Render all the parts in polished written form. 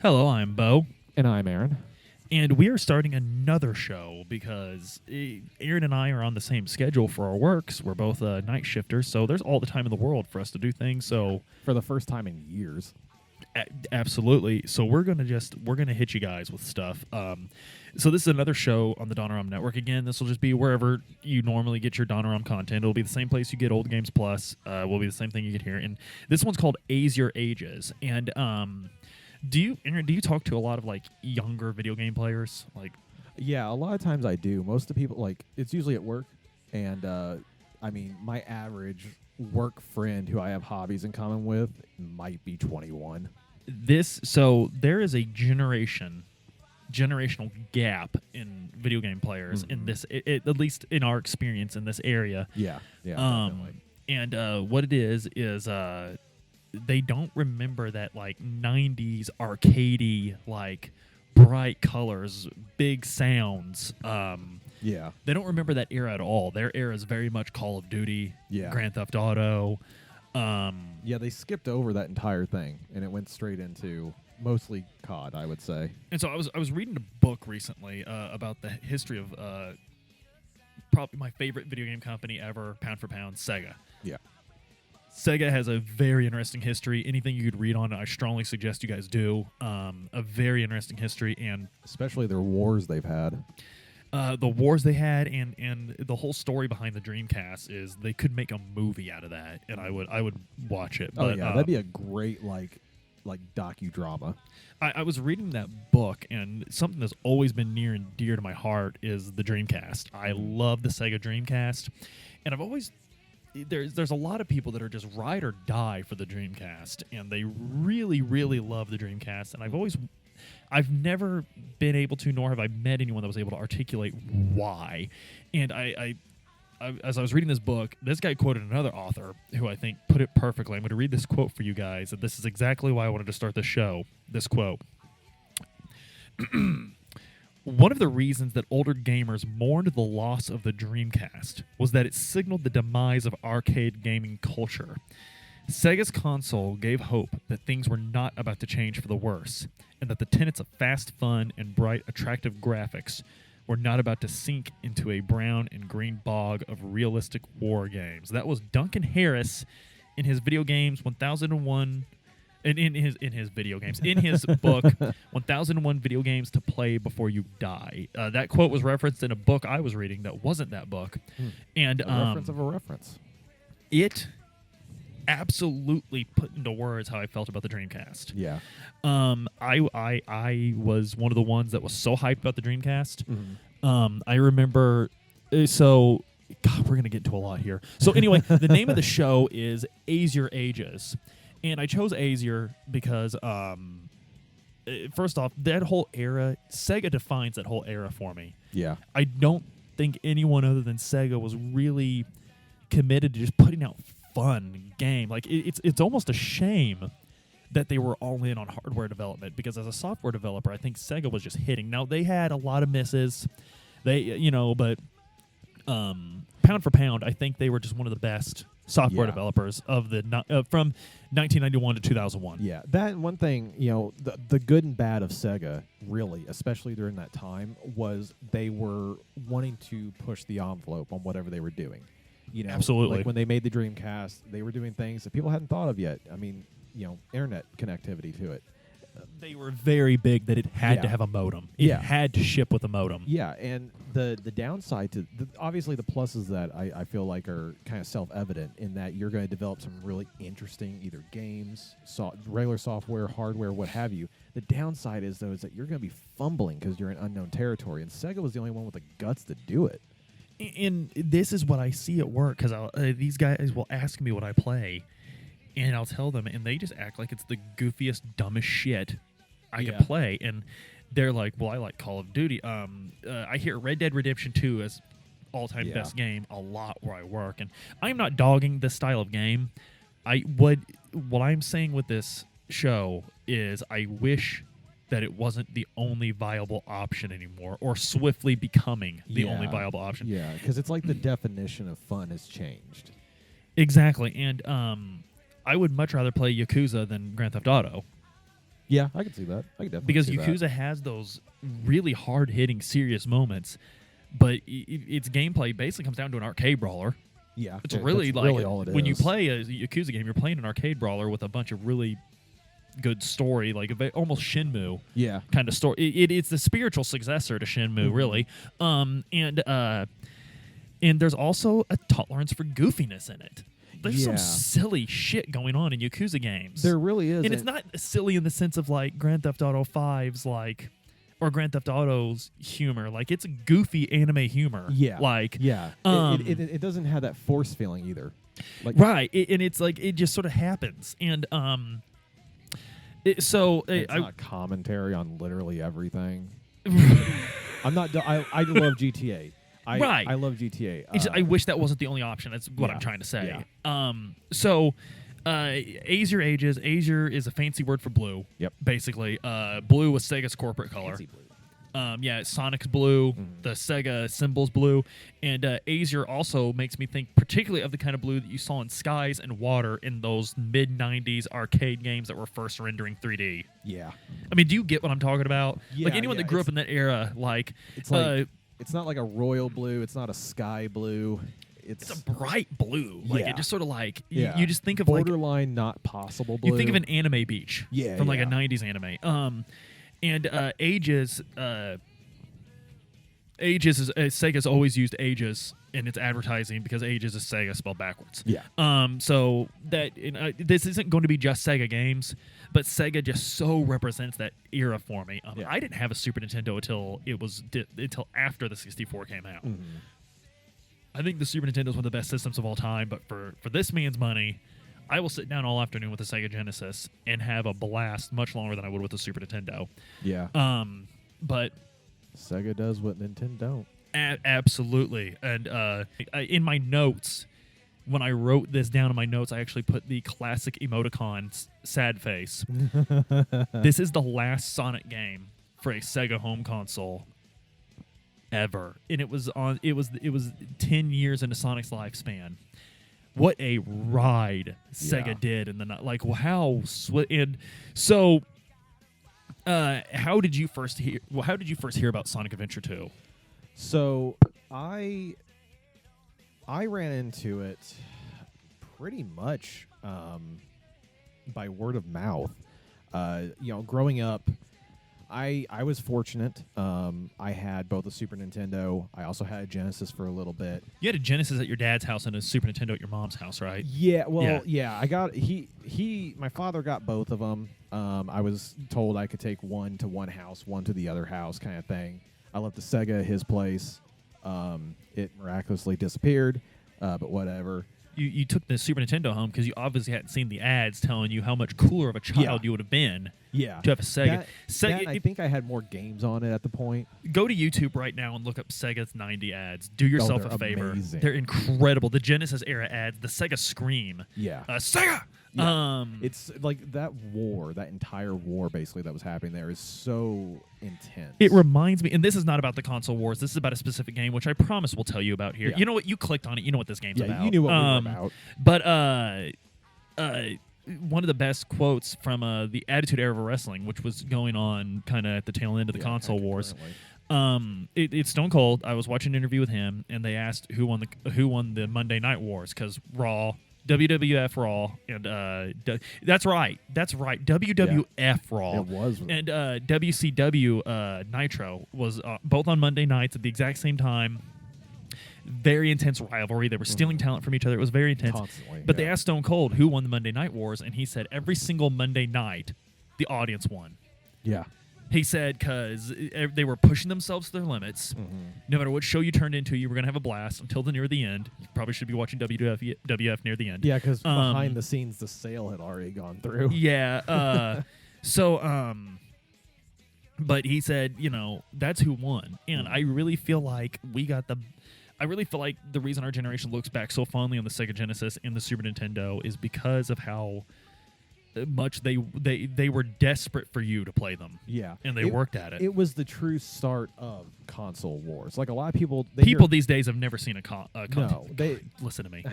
Hello, I'm Beau, And I'm Aaron. and we are starting another show because Aaron and I are on the same schedule for our works. We're both night shifters, so there's all the time in the world for us to do things. So For the first time in years. absolutely. So we're gonna hit you guys with stuff. So this is another show on the Donoram Network. Again, this will just be wherever you normally get your Donoram content. It'll be the same place you get Old Games Plus. Will be the same thing you get here. And this one's called Azure Ages. And Aaron, do you talk to a lot of like younger video game players? Like, Yeah, a lot of times I do. Most of the people, it's usually at work. And, my average work friend who I have hobbies in common with might be 21. so there is a generational gap in video game players in this, at least in our experience in this area. Yeah, definitely. And what it is they don't remember that like 90s arcadey, like bright colors, big sounds. Yeah. They don't remember that era at all. Their era is very much Call of Duty, Yeah. Grand Theft Auto. Yeah, they skipped over that entire thing, and it went straight into mostly COD, I would say. And so I was reading a book recently about the history of probably my favorite video game company ever, pound for pound, Sega. Yeah. Sega has a very interesting history. Anything you could read on it, I strongly suggest you guys do. A very interesting history, and Especially their wars they've had. the wars they had, and the whole story behind the Dreamcast is they could make a movie out of that, and I would watch it. Oh, But, yeah, that'd be a great, like docudrama. I was reading that book, and something that's always been near and dear to my heart is the Dreamcast. I love the Sega Dreamcast, and I've always there's a lot of people that are just ride or die for the Dreamcast, and they really, really love the Dreamcast. And I've never been able to, nor have I met anyone that was able to articulate why. And I as I was reading this book, this guy quoted another author who I think put it perfectly. I'm going to read this quote for you guys, and this is exactly why I wanted to start the show. This quote. One of the reasons that older gamers mourned the loss of the Dreamcast was that it signaled the demise of arcade gaming culture. Sega's console gave hope that things were not about to change for the worse, and that the tenets of fast fun and bright, attractive graphics were not about to sink into a brown and green bog of realistic war games. That was Duncan Harris in his video games 1001. In his video games, in his book, 1001 Video Games to Play Before You Die. That quote was referenced in a book I was reading that wasn't that book. And A reference of a reference. It absolutely put into words how I felt about the Dreamcast. Yeah. I was one of the ones that was so hyped about the Dreamcast. Mm-hmm. I remember, God, we're going to get into a lot here. So anyway, the name of the show is Azure Ages. And I chose Azure because, first off, that whole era, Sega defines that whole era for me. Yeah. I don't think anyone other than Sega was really committed to just putting out fun game. Like, it's almost a shame that they were all in on hardware development, because as a software developer, I think Sega was just hitting. Now, they had a lot of misses, but pound for pound, I think they were just one of the best software developers of from 1991 to 2001. Yeah, that one thing, the good and bad of Sega, really, especially during that time, was they were wanting to push the envelope on whatever they were doing. Absolutely. Like when they made the Dreamcast, they were doing things that people hadn't thought of yet. I mean, internet connectivity to it. They were very big that it had to have a modem. It had to ship with a modem. Yeah, and the downside to obviously the pluses that I feel like are kind of self-evident in that you're going to develop some really interesting either games, regular software, hardware, what have you. The downside is though is that you're going to be fumbling because you're in unknown territory, and Sega was the only one with the guts to do it. And this is what I see at work, because these guys will ask me what I play. And I'll tell them, and they just act like it's the goofiest, dumbest shit I could play. And they're like, well, I like Call of Duty. I hear Red Dead Redemption 2 as all-time best game a lot where I work. And I'm not dogging this style of game. What I'm saying with this show is I wish that it wasn't the only viable option anymore, or swiftly becoming the only viable option. Yeah, because it's like the definition of fun has changed. Exactly. And I would much rather play Yakuza than Grand Theft Auto. Yeah, I can see that. I can definitely because see Yakuza that. has those really hard-hitting, serious moments, but its gameplay basically comes down to an arcade brawler. Yeah, It's that's really like really all it when you is. play a Yakuza game, you're playing an arcade brawler with a bunch of really good story, like almost Shenmue Yeah, kind of story. It's the spiritual successor to Shenmue, really. And there's also a tolerance for goofiness in it. There's some Yeah. silly shit going on in Yakuza games. there really is. And it's not silly in the sense of like Grand Theft Auto 5's like, or Grand Theft Auto's humor. Like it's goofy anime humor. Yeah, Like yeah. It doesn't have that force feeling either. Like right. And it's like it just sort of happens. And it's not commentary on literally everything. I'm not. I love GTA. Right. I love GTA. I wish that wasn't the only option. That's what Yeah. I'm trying to say. Yeah. Azure Ages. Azure is a fancy word for blue. Yep. Basically, blue was Sega's corporate color. Fancy blue. Yeah, Sonic's blue. The Sega symbol's blue, and Azure also makes me think particularly of the kind of blue that you saw in skies and water in those mid '90s arcade games that were first rendering 3D. Yeah. I mean, do you get what I'm talking about? Yeah, Like anyone yeah, that grew up in that era, like It's like it's not like a royal blue. It's not a sky blue. it's a bright blue. Like Yeah. it just sort of like Yeah. you just think of like borderline not possible blue. you think of an anime beach Yeah, from like a yeah. 90s anime. Ages Ages is Sega's always used Ages in its advertising because Ages is Sega spelled backwards. Yeah. So that this isn't going to be just Sega games, but Sega just so represents that era for me. Yeah. I didn't have a Super Nintendo until after the 64 came out. Mhm. I think the Super Nintendo is one of the best systems of all time, but for this man's money, I will sit down all afternoon with the Sega Genesis and have a blast much longer than I would with the Super Nintendo. Yeah. But Sega does what Nintendo don't. absolutely. And in my notes, when I wrote this down in my notes, I actually put the classic emoticon sad face. This is the last Sonic game for a Sega home console ever, and it was 10 years into Sonic's lifespan. What a ride Sega Yeah. did in the like how and so how did you first hear about Sonic Adventure 2? So I ran into it pretty much by word of mouth. Growing up, I was fortunate. I had both a Super Nintendo. I also had a Genesis for a little bit. You had a Genesis at your dad's house and a Super Nintendo at your mom's house, right? Yeah, well, Yeah. yeah. I got my father got both of them. I was told I could take one to one house, one to the other house, kind of thing. I left the Sega at his place. It miraculously disappeared, but whatever. You took the Super Nintendo home because you obviously hadn't seen the ads telling you how much cooler of a child Yeah. you would have been Yeah, to have a Sega. that, I think I had more games on it at the point. Go to YouTube right now and look up Sega's 90 ads. Do yourself they're a favor. amazing. They're incredible. The Genesis era ads, the Sega Scream. Yeah. Sega! Yeah. It's like that entire war basically that was happening there is so intense. It reminds me, and this is not about the console wars. This is about a specific game, which I promise we'll tell you about here. Yeah. You know what? You clicked on it. You know what this game's about. You knew what we were about. But one of the best quotes from the Attitude Era of Wrestling, which was going on kind of at the tail end of the console wars. It's Stone Cold. I was watching an interview with him, and they asked who won the Monday Night Wars because Raw, WWF Raw, and that's right, WWF Raw. It was. And WCW Nitro was both on Monday nights at the exact same time. Very intense rivalry. They were stealing talent from each other. It was very intense. Constantly, But they yeah. asked Stone Cold who won the Monday Night Wars, and he said every single Monday night, the audience won. Yeah. He said because they were pushing themselves to their limits. No matter what show you turned into, you were going to have a blast until near the end. You probably should be watching WWF near the end. Yeah, because behind the scenes, the sale had already gone through. Yeah. But he said, that's who won. And I really feel like the reason our generation looks back so fondly on the Sega Genesis and the Super Nintendo is because of how much they were desperate for you to play them. Yeah, And they worked at it. It was the true start of console wars. Like a lot of people, these days have never seen listen to me.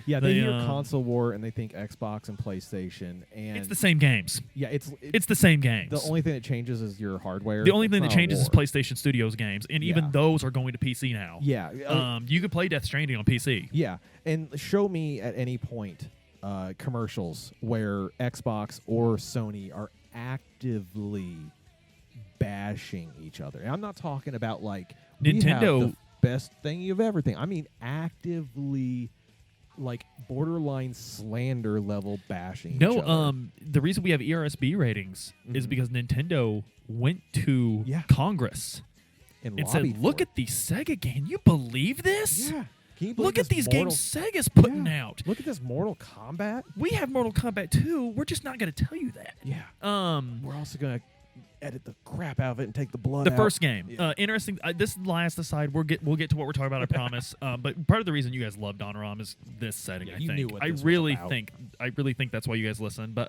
Yeah, they hear console war and they think Xbox and PlayStation, and it's the same games. Yeah, it's the same games. The only thing that changes is your hardware. The only thing that changes is PlayStation Studios games, and even those are going to PC now. Yeah, you could play Death Stranding on PC. Yeah, and show me at any point commercials where Xbox or Sony are actively bashing each other. And I'm not talking about like Nintendo, we have the best thing you've ever seen. I mean actively, like borderline slander level bashing. each other. The reason we have ERSB ratings is because Nintendo went to Congress and said, "Look at these Sega games. Can you believe this? Yeah." Look at these games Sega's putting out. Look at this Mortal Kombat. We have Mortal Kombat 2. We're just not going to tell you that. Yeah. We're also going to edit the crap out of it and take the blood out. The first game. Yeah. Interesting. This is the last aside. We'll get to what we're talking about, I promise. But part of the reason you guys love Donoram is this setting, I think. You knew what this I really was think that's why you guys listen. But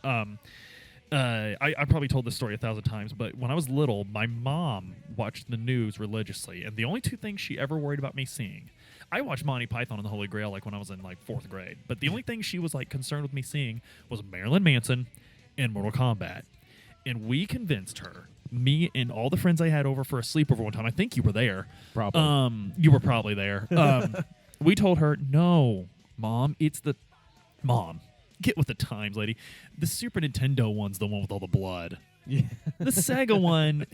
I probably told this story 1,000 times, but when I was little, my mom watched the news religiously, and the only two things she ever worried about me seeing, I watched Monty Python and the Holy Grail like when I was in like 4th grade, but the only thing she was like concerned with me seeing was Marilyn Manson and Mortal Kombat. And we convinced her, me and all the friends I had over for a sleepover one time, I think you were there. Probably. You were probably there. We told her, no, Mom, Mom, get with the times, lady. The Super Nintendo one's the one with all the blood. Yeah. The Sega one,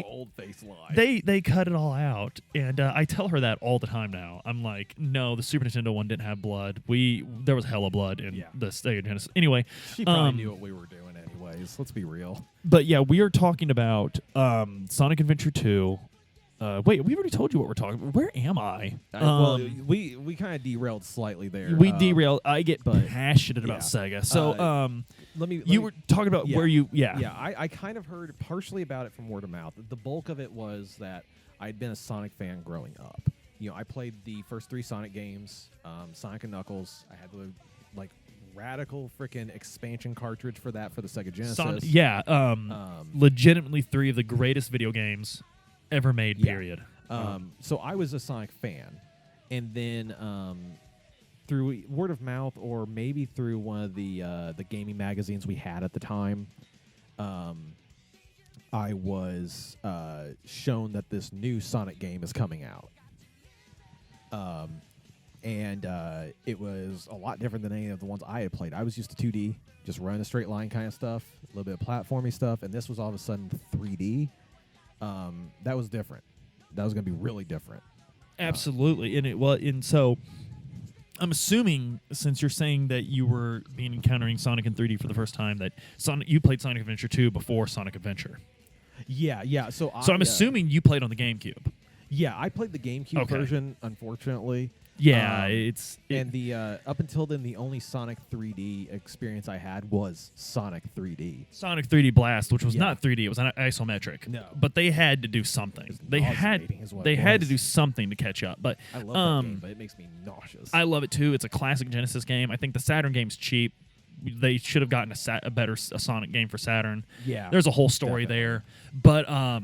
old-faced lie. They cut it all out, and I tell her that all the time now. I'm like, no, the Super Nintendo one didn't have blood. There was hella blood in the Sega Genesis. Anyway, she probably knew what we were doing anyways. Let's be real. But yeah, we are talking about Sonic Adventure 2. Wait, we already told you what we're talking about. Where am I? Well, we kind of derailed slightly there. We derailed. I get passionate about Sega. So you were talking about where you... Yeah, I kind of heard partially about it from word of mouth. The bulk of it was that I'd been a Sonic fan growing up. You know, I played the first 3 Sonic games, Sonic and Knuckles. I had the radical freaking expansion cartridge for that for the Sega Genesis. Legitimately 3 of the greatest video games ever made, period. So I was a Sonic fan, and then through word of mouth or maybe through one of the gaming magazines we had at the time, I was shown that this new Sonic game is coming out. And it was a lot different than any of the ones I had played. I was used to 2D, just running a straight line kind of stuff, a little bit of platformy stuff, and this was all of a sudden 3D. That was different. That was going to be really different. Absolutely. And so I'm assuming, since you're saying that you were encountering Sonic in 3D for the first time, that you played Sonic Adventure 2 before Sonic Adventure. Yeah. So I'm assuming you played on the GameCube. Yeah, I played the GameCube version, unfortunately. Yeah, and the up until then, the only Sonic 3D experience I had was Sonic 3D. Sonic 3D Blast, which was not 3D; it was isometric. No, but they had to do something. They had to do something to catch up. But I love that game, but it makes me nauseous. I love it too. It's a classic Genesis game. I think the Saturn game's cheap. They should have gotten a better Sonic game for Saturn. Yeah, there's a whole story there. But I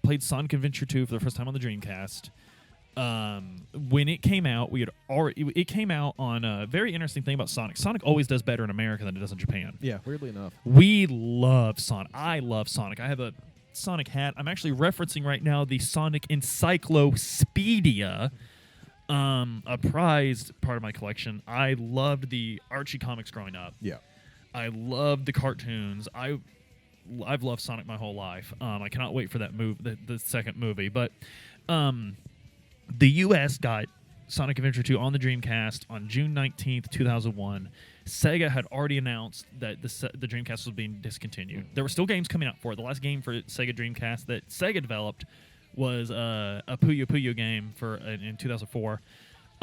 played Sonic Adventure 2 for the first time on the Dreamcast. When it came out, it came out on a very interesting thing about Sonic. Sonic always does better in America than it does in Japan. Yeah, weirdly enough. We love Sonic. I love Sonic. I have a Sonic hat. I'm actually referencing right now the Sonic Encyclopedia, a prized part of my collection. I loved the Archie comics growing up. Yeah. I loved the cartoons. I've loved Sonic my whole life. I cannot wait for that the second movie. But the U.S. got Sonic Adventure 2 on the Dreamcast on June 19th, 2001. Sega had already announced that the Dreamcast was being discontinued. There were still games coming out for it. The last game for Sega Dreamcast that Sega developed was a Puyo Puyo game in 2004.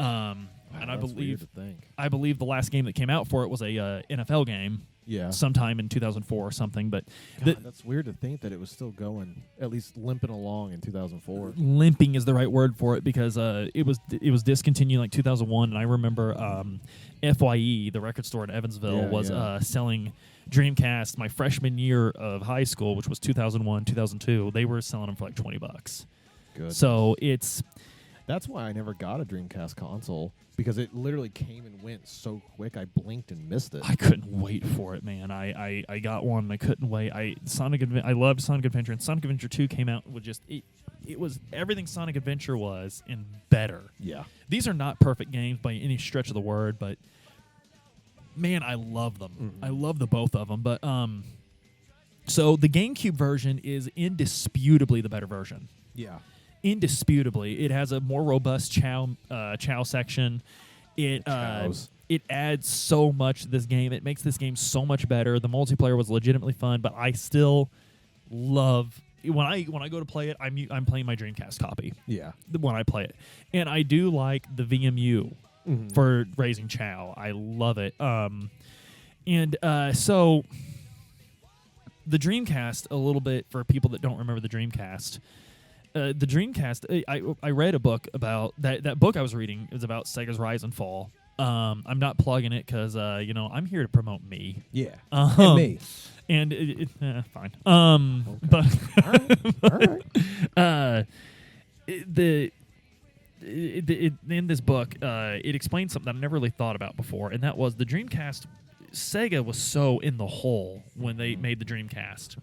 And I believe the last game that came out for it was a NFL game. Yeah. sometime in 2004 or something. But God, that's weird to think that it was still going, at least limping along in 2004. limping is the right word for it, because it was discontinued like 2001, and I remember FYE, the record store in Evansville, was selling Dreamcast my freshman year of high school, which was 2001, 2002. They were selling them for like $20. Good. So that's why I never got a Dreamcast console, because it literally came and went so quick. I blinked and missed it. I couldn't wait for it, man. I got one and I couldn't wait. I loved Sonic Adventure, and Sonic Adventure 2 came out with just it was everything Sonic Adventure was and better. Yeah. These are not perfect games by any stretch of the word, but man, I love them. Mm-hmm. I love the both of them. But so the GameCube version is indisputably the better version. Yeah. Indisputably, it has a more robust chow section. It adds so much to this game. It makes this game so much better. The multiplayer was legitimately fun, but I still love when I go to play it. I'm playing my Dreamcast copy. Yeah. When I play it, and I do like the VMU for raising chow. I love it. So the Dreamcast, a little bit for people that don't remember the Dreamcast. The Dreamcast, I read a book about that book I was reading is about Sega's rise and fall. I'm not plugging it because I'm here to promote me. Yeah, and me. And fine. Okay. But all right. In this book, it explains something that I never really thought about before, and that was the Dreamcast. Sega was so in the hole when they made the Dreamcast.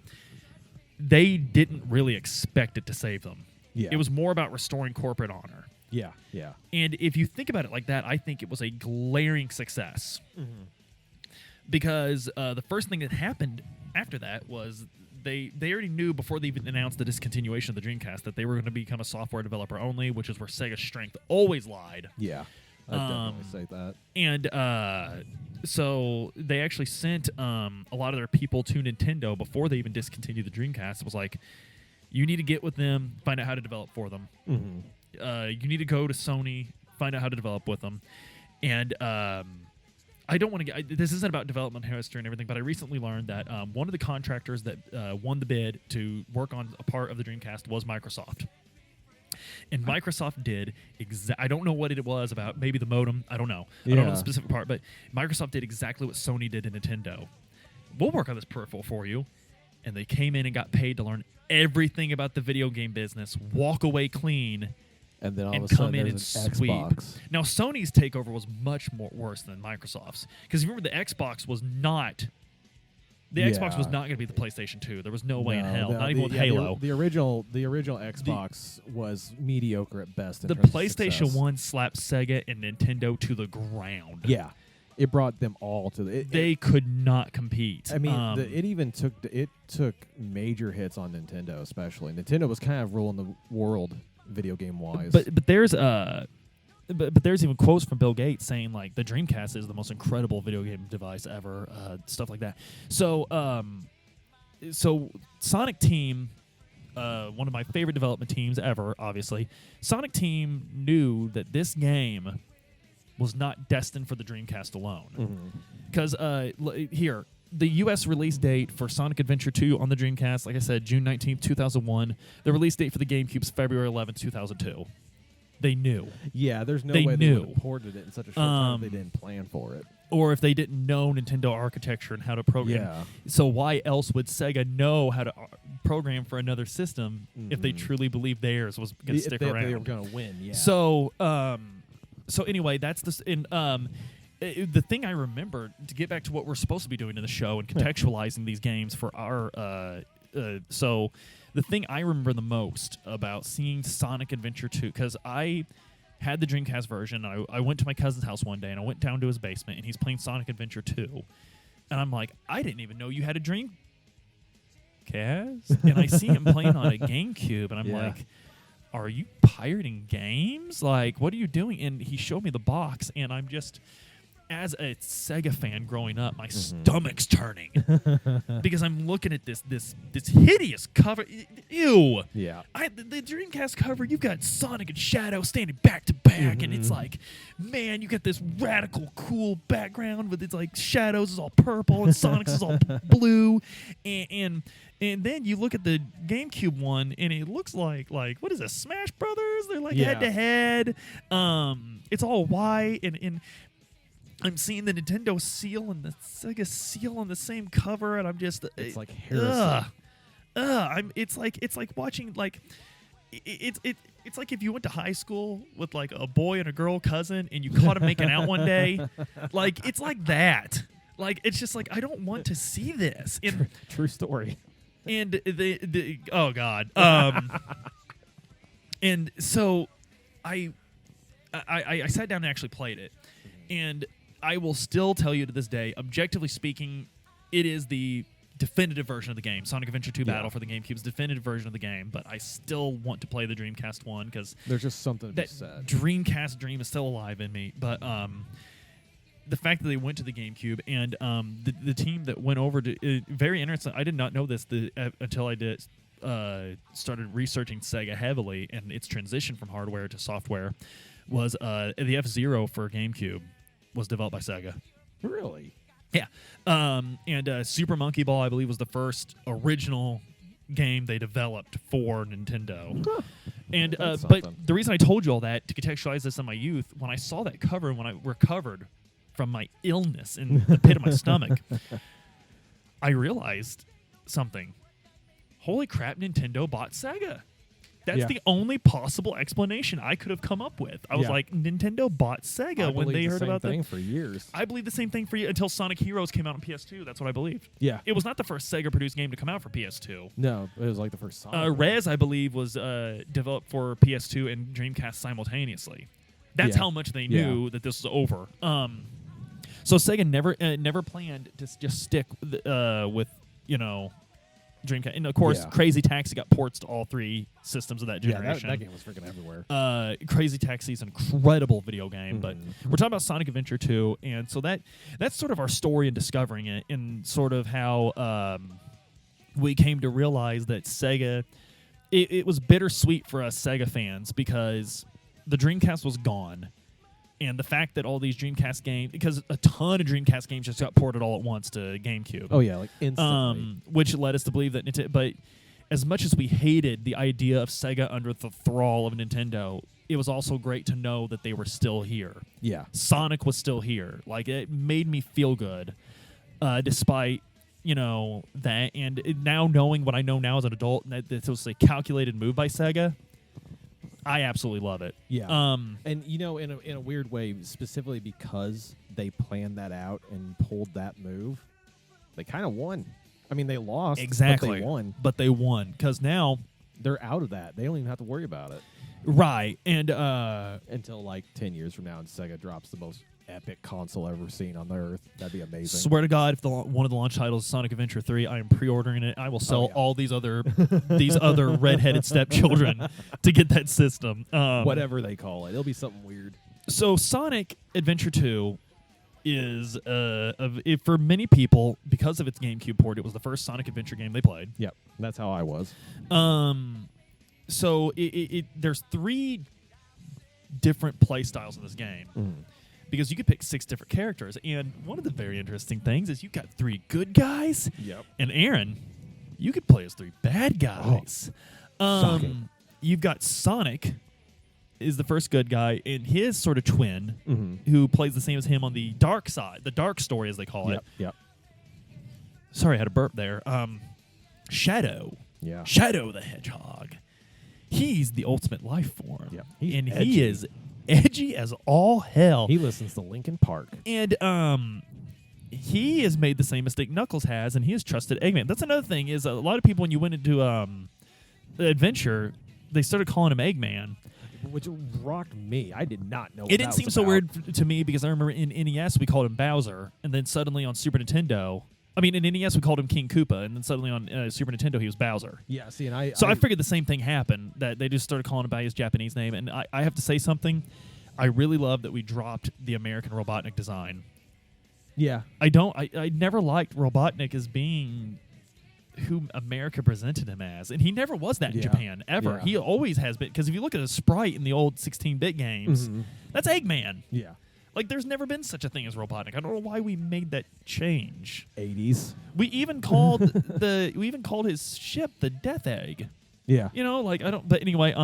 They didn't really expect it to save them. Yeah. It was more about restoring corporate honor. Yeah, yeah. And if you think about it like that, I think it was a glaring success. Because the first thing that happened after that was they already knew before they even announced the discontinuation of the Dreamcast that they were going to become a software developer only, which is where Sega's strength always lied. Yeah, I'd definitely say that. And so they actually sent a lot of their people to Nintendo before they even discontinued the Dreamcast. It was like, you need to get with them, find out how to develop for them. You need to go to Sony, find out how to develop with them. And I don't want to get... this isn't about development history and everything, but I recently learned that one of the contractors that won the bid to work on a part of the Dreamcast was Microsoft. And Microsoft did I don't know what it was about. Maybe the modem. I don't know. I don't know the specific part, but Microsoft did exactly what Sony did to Nintendo. We'll work on this peripheral for you. And they came in and got paid to learn everything about the video game business, walk away clean, and then all and of a sudden come in and sweep. Xbox. Now, Sony's takeover was much worse than Microsoft's. Because remember, the Xbox was not... The Xbox was not going to be the PlayStation 2. There was no way in hell. Not even with Halo. The original Xbox was mediocre at best. The PlayStation 1 slapped Sega and Nintendo to the ground. Yeah, it brought them all to the. They could not compete. I mean, it took major hits on Nintendo, especially. Nintendo was kind of ruling the world video game wise. But there's But there's even quotes from Bill Gates saying like the Dreamcast is the most incredible video game device ever, stuff like that. So, Sonic Team, one of my favorite development teams ever, obviously. Sonic Team knew that this game was not destined for the Dreamcast alone. Because here, the U.S. release date for Sonic Adventure 2 on the Dreamcast, like I said, June 19th, 2001. The release date for the GameCube's February 11th, 2002. They knew. Yeah, there's no they way knew. they would have ported it in such a short time if they didn't plan for it. Or if they didn't know Nintendo architecture and how to program. Yeah. So why else would Sega know how to program for another system if they truly believed theirs was going to stick around? They were going to win, yeah. So, anyway, that's the thing I remember, to get back to what we're supposed to be doing in the show and contextualizing these games for our... So the thing I remember the most about seeing Sonic Adventure 2, because I had the Dreamcast version. I went to my cousin's house one day, and I went down to his basement, and he's playing Sonic Adventure 2. And I'm like, I didn't even know you had a Dreamcast. And I see him playing on a GameCube, and I'm like, are you pirating games? Like, what are you doing? And he showed me the box, and I'm just... as a Sega fan growing up, my stomach's turning because I'm looking at this hideous cover. Ew. Yeah. The Dreamcast cover, you've got Sonic and Shadow standing back to back, and it's like, man, you got this radical, cool background with it's like Shadow's is all purple and Sonic's is all blue, and then you look at the GameCube one, and it looks like what is this, Smash Brothers? They're like head to head. It's all white, and I'm seeing the Nintendo seal and the Sega seal on the same cover, and I'm just it's like heresy. It's like watching like it's like if you went to high school with like a boy and a girl cousin, and you caught them making out one day, like it's like that. Like it's just like I don't want to see this. And, True story. And the oh god, and so I sat down and actually played it, and I will still tell you to this day, objectively speaking, it is the definitive version of the game. Sonic Adventure 2 Battle for the GameCube's definitive version of the game, but I still want to play the Dreamcast one because there's just something to be that said. Dreamcast dream is still alive in me. But the fact that they went to the GameCube and the team that went over to very interesting. I did not know this until I did started researching Sega heavily and its transition from hardware to software. Was the F-Zero for GameCube was developed by Sega. Really? Yeah. And Super Monkey Ball, I believe, was the first original game they developed for Nintendo. Huh. And That's but something. the reason I told you all that, to contextualize this in my youth, when I saw that cover and when I recovered from my illness in the pit of my stomach, I realized something. Holy crap, Nintendo bought Sega. That's the only possible explanation I could have come up with. I was like, Nintendo bought Sega when they heard about the same thing for years. I believed the same thing for you until Sonic Heroes came out on PS2. That's what I believed. Yeah. It was not the first Sega-produced game to come out for PS2. No, it was like the first Sonic. Rez, I believe, was developed for PS2 and Dreamcast simultaneously. That's how much they knew that this was over. So Sega never planned to just stick with Dreamcast. And of course, Crazy Taxi got ports to all three systems of that generation. Yeah, that game was freaking everywhere. Crazy Taxi is an incredible video game, but we're talking about Sonic Adventure 2, and so that's sort of our story in discovering it, and sort of how we came to realize that Sega, it was bittersweet for us Sega fans because the Dreamcast was gone. And the fact that all these Dreamcast games, because a ton of Dreamcast games just got ported all at once to GameCube. Oh yeah, like instantly. Which led us to believe that but as much as we hated the idea of Sega under the thrall of Nintendo, it was also great to know that they were still here. Yeah. Sonic was still here. Like, it made me feel good, despite, that. And now knowing what I know now as an adult, that this was a calculated move by Sega, I absolutely love it. Yeah. And in a weird way, specifically because they planned that out and pulled that move, they kind of won. I mean, they lost, exactly, but they won because now they're out of that. They don't even have to worry about it, right? And until like 10 years from now, and Sega drops the most epic console ever seen on the earth. That'd be amazing. Swear to God, if one of the launch titles is Sonic Adventure 3, I am pre-ordering it. I will sell all these other redheaded stepchildren to get that system. Whatever they call it, it'll be something weird. So Sonic Adventure 2 is for many people, because of its GameCube port, it was the first Sonic Adventure game they played. Yep, that's how I was. So there's 3 different play styles in this game. Because you could pick 6 different characters. And one of the very interesting things is you got 3 good guys. Yep. And Aaron, you could play as 3 bad guys. Shocking. You've got Sonic is the first good guy, and his sort of twin, who plays the same as him on the dark side, the dark story as they call it. Yep. Sorry, I had a burp there. Shadow. Yeah. Shadow the Hedgehog. He's the ultimate life form. Yep. He is edgy as all hell. He listens to Linkin Park. And he has made the same mistake Knuckles has, and he has trusted Eggman. That's another thing, is a lot of people, when you went into the adventure, they started calling him Eggman. Which rocked me. I did not know what it didn't seem so weird to me, because I remember in NES we called him Bowser, and then suddenly on Super Nintendo... I mean, in NES we called him King Koopa, and then suddenly on Super Nintendo he was Bowser. Yeah, see, and I figured the same thing happened, that they just started calling him by his Japanese name. And I have to say something. I really love that we dropped the American Robotnik design. Yeah. I never liked Robotnik as being who America presented him as, and he never was that in Yeah. Japan ever. Yeah. He always has been, because if you look at a sprite in the old 16-bit games, that's Eggman. Yeah. Like, there's never been such a thing as Robotnik. I don't know why we made that change. 80s. We even called his ship the Death Egg. Yeah. You know, like, I don't. But anyway,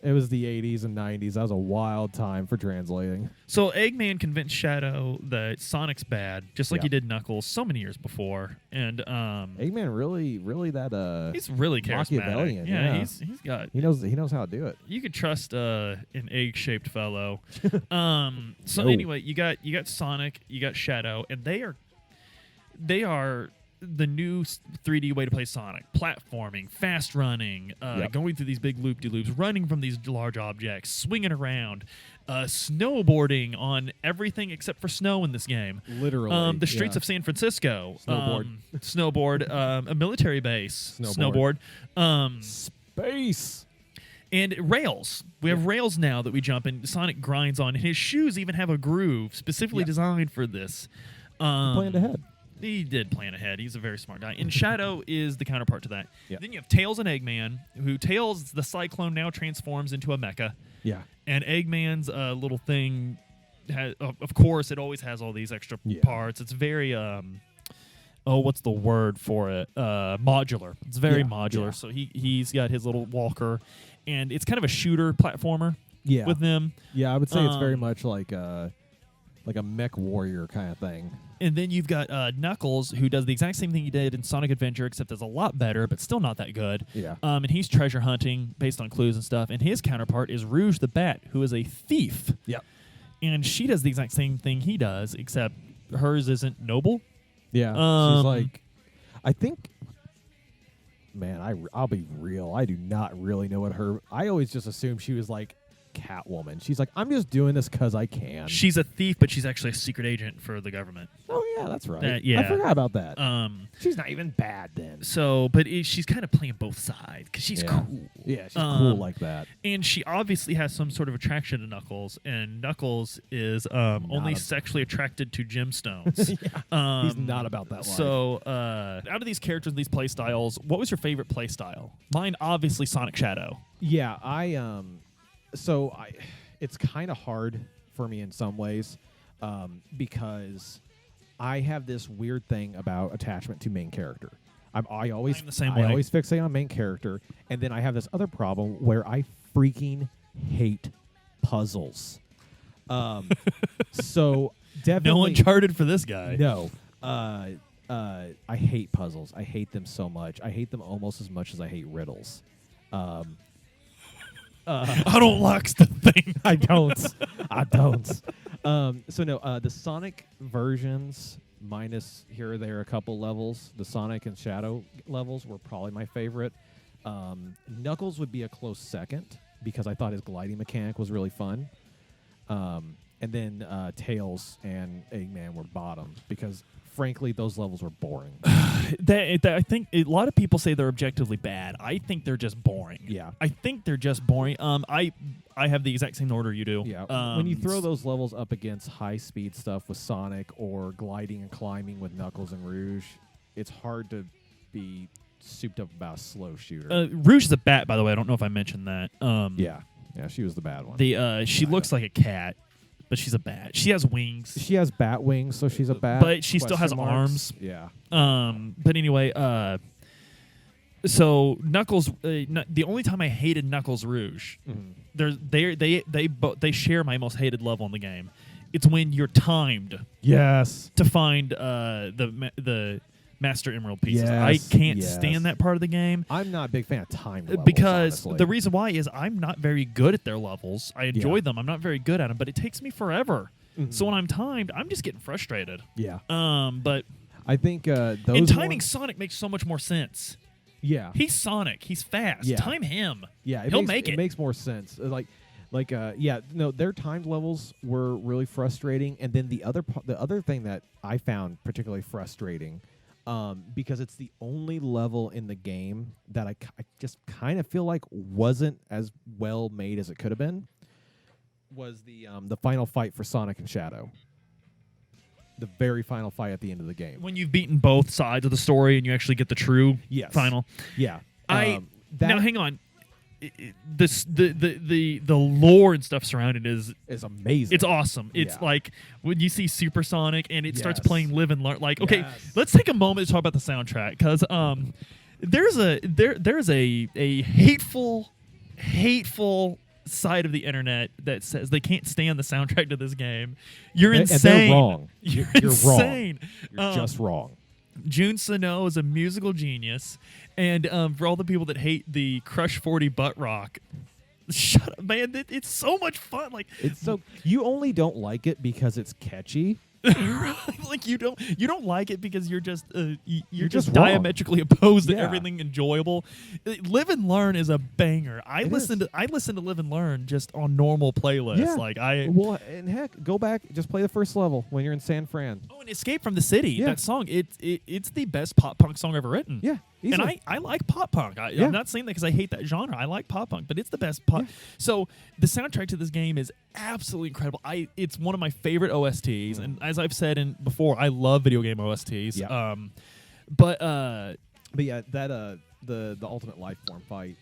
It was the 80s and 90s. That was a wild time for translating. So Eggman convinced Shadow that Sonic's bad, just like Yeah. he did Knuckles so many years before. And Eggman really that he's really charismatic. Machiavellian, Yeah, yeah. he's got. he knows how to do it. You could trust an egg-shaped fellow. So No. anyway, you got Sonic, you got Shadow, and they are the new 3D way to play Sonic. Platforming, fast running, going through these big loop-de-loops, running from these large objects, swinging around, snowboarding on everything except for snow in this game. Literally. The streets of San Francisco. Snowboard. A military base. Snowboard. Space. And rails. We have rails now that we jump in. Sonic grinds on. And his shoes even have a groove specifically designed for this. Planned ahead. He did plan ahead. He's a very smart guy. And Shadow is the counterpart to that. Yeah. Then you have Tails and Eggman, who Tails, the Cyclone, now transforms into a mecha. Yeah. And Eggman's little thing, of course, it always has all these extra parts. It's very, what's the word for it? Modular. It's very modular. Yeah. So he's got his little walker, and it's kind of a shooter platformer with them. Yeah, I would say it's very much like a mech warrior kind of thing. And then you've got Knuckles, who does the exact same thing he did in Sonic Adventure, except it's a lot better, but still not that good. Yeah. And he's treasure hunting based on clues and stuff. And his counterpart is Rouge the Bat, who is a thief. Yep. And she does the exact same thing he does, except hers isn't noble. Yeah. She's like, I think, man, I'll be real. I do not really know what I always just assumed she was like Catwoman. She's like, I'm just doing this because I can. She's a thief, but she's actually a secret agent for the government. Oh yeah, that's right. Yeah. I forgot about that. She's not even bad then. So, but she's kind of playing both sides because she's cool. Yeah, she's cool like that. And she obviously has some sort of attraction to Knuckles, and Knuckles is only sexually attracted to gemstones. He's not about that life. So, out of these characters, these play styles, what was your favorite play style? Mine, obviously, Sonic Shadow. Yeah, it's kind of hard for me in some ways because I have this weird thing about attachment to main character. I always I'm the same way. I always fixate on main character, and then I have this other problem where I freaking hate puzzles. So definitely No Uncharted for this guy. No. I hate puzzles. I hate them so much. I hate them almost as much as I hate riddles. I don't like the thing. I don't. So no, the Sonic versions, minus here or there a couple levels, the Sonic and Shadow levels were probably my favorite. Knuckles would be a close second because I thought his gliding mechanic was really fun. And then Tails and Eggman were bottom because, frankly, those levels were boring. I think a lot of people say they're objectively bad. I think they're just boring. Yeah. I think they're just boring. I have the exact same order you do. Yeah. When you throw those levels up against high-speed stuff with Sonic or gliding and climbing with Knuckles and Rouge, it's hard to be souped up about a slow shooter. Rouge is a bat, by the way. I don't know if I mentioned that. Yeah, she was the bad one. She looks like a cat, but she's a bat. She has wings. She has bat wings, so she's a bat. But she still has arms. Yeah. But anyway, so Knuckles. The only time I hated Knuckles Rouge, they share my most hated level in the game. It's when you're timed. Yes. To find the Master Emerald pieces. Yes, I can't stand that part of the game. I'm not a big fan of timed levels, because honestly. the reason why is I'm not very good at their levels. I enjoy them. I'm not very good at them, but it takes me forever. So when I'm timed, I'm just getting frustrated. Yeah. But I think those and timing Sonic makes so much more sense. Yeah. He's Sonic. He's fast. Yeah. Time him. Yeah, He'll make it. It makes more sense. Their timed levels were really frustrating, and then the other thing that I found particularly frustrating, because it's the only level in the game that I just kind of feel like wasn't as well made as it could have been, was the final fight for Sonic and Shadow. the very final fight at the end of the game. When you've beaten both sides of the story and you actually get the true final. Yeah. Now hang on. The lore and stuff surrounding it is amazing. It's awesome. It's like when you see Supersonic and it starts Yes. playing Live and Learn. Like, okay, Yes. let's take a moment to talk about the soundtrack because there's a hateful side of the internet that says they can't stand the soundtrack to this game. You're insane. And they're wrong. You're insane. Wrong. You're just wrong. Jun Sano is a musical genius, and for all the people that hate the Crush 40 butt rock, shut up, man! It's so much fun. Like It's so you only don't like it because it's catchy. like you don't like it because you're just you're just just wrong. diametrically opposed to Yeah. everything enjoyable. Live and Learn is a banger. I It listen is. to Live and Learn just on normal playlists. Yeah. Like I Well, and heck, go back, just play the first level when you're in San Fran. oh, and Escape from the City. Yeah. That song, it's the best pop punk song ever written. Yeah, And easily. I like pop punk. Yeah. I'm not saying that because I hate that genre. I like pop punk, but it's the best pop. Yeah. So the soundtrack to this game is absolutely incredible. It's one of my favorite OSTs, and as I've said before, I love video game OSTs. Yeah. But yeah, that the ultimate life form fight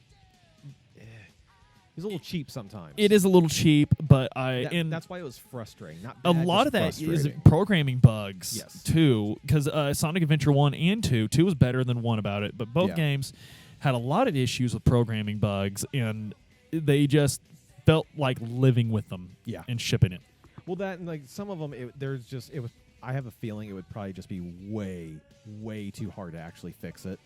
is a little cheap sometimes. it is a little cheap. But That's why it was frustrating. Not a bad, lot just of that is frustrating. programming bugs Yes. too, because Sonic Adventure 1 and 2 was better than 1 about it, but both Yeah. games had a lot of issues with programming bugs, and they just felt like living with them Yeah. and shipping it. Well, that and like some of them, I have a feeling it would probably just be way too hard to actually fix it.